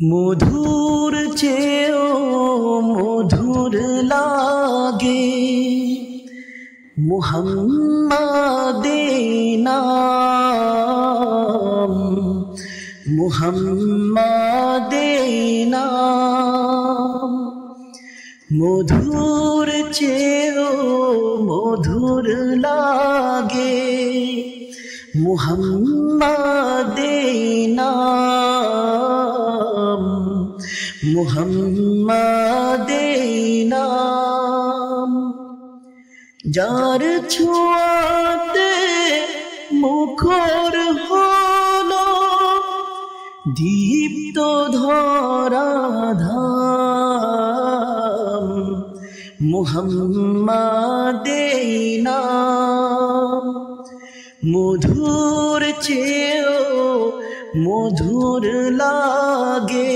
মধুর চেয়েও মধুর লাগে মুহাম্মাদের নাম, মুহাম্মাদের নাম। মধুর চেয়েও মধুর লাগে মুহাম্মাদের নাম, মুহাম্মাদের নাম। যার ছোঁয়াতে মুখর হলো দীপ্ত ধরাধাম, মুহাম্মাদের নাম। মধুর চেয়েও মধুর লাগে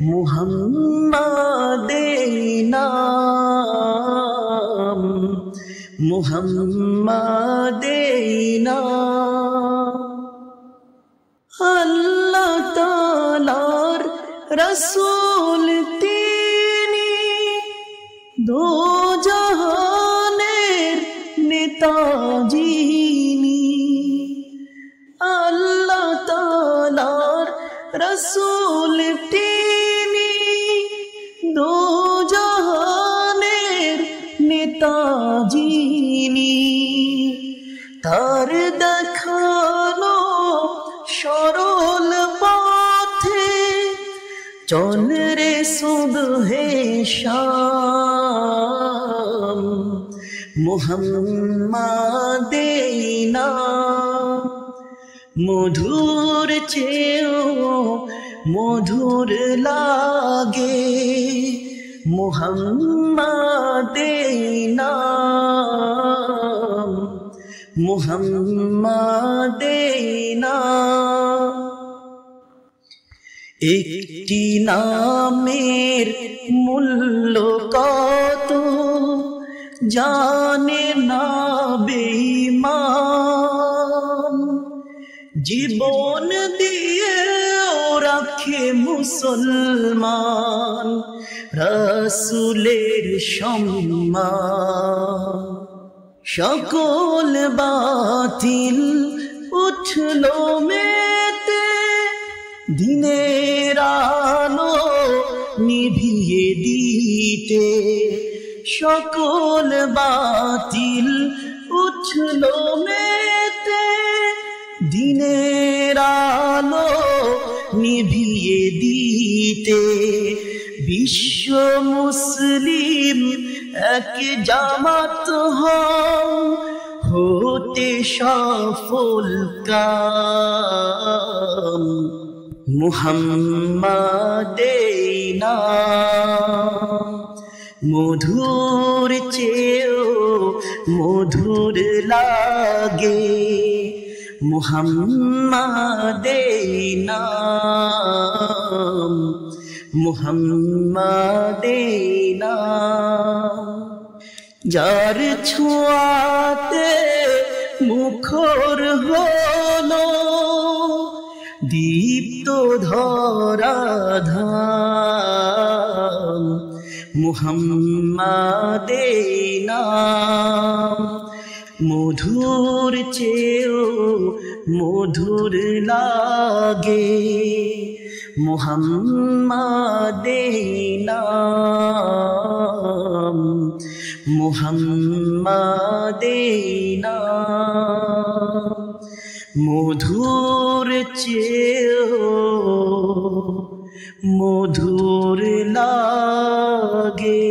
মুহাম্মাদের নাম, মুহাম্মাদের নাম। আল্লাহ তাআলার রাসূল তিনি, দো জাহানের নেতা যিনি। আল্লাহ তাআলার রাসূল তিনি, দো জাহানের নেতা যিনি। তার দেখানো সরল পথে চল রে সুবহে শাম, মুহাম্মাদের নাম। মধুর চেয়েও মধুর লাগে মুহাম্মাদের নাম, মুহাম্মাদের নাম। একটি নামের মূল্য কত জানে না বেঈমান, জীবন দিয়ে রাখে মুসলমান রাসূলের সম্মান। সকল বাতিল উঠলো মেতে, দিনের আলো নিভিয়ে দিতে। সকল বাতিল উঠলো মেতে, দিনের আলো নিভিয়ে দিতে। বিশ্ব মুসলিম এক জামাত হও, হতে সফল কাম মুহাম্মাদের নাম। মধুর চেয়েও মধুর লাগে মুহাম্মাদের নাম, মুহাম্মাদের নাম। যার ছোঁয়াতে মুখর হলো দীপ্ত ধরাধাম, মুহাম্মাদের নাম। মধুর চেয়েও মধুর লাগে মুহাম্মাদের নাম, মুহাম্মাদের নাম। মধুর চেয়েও মধুর লাগে।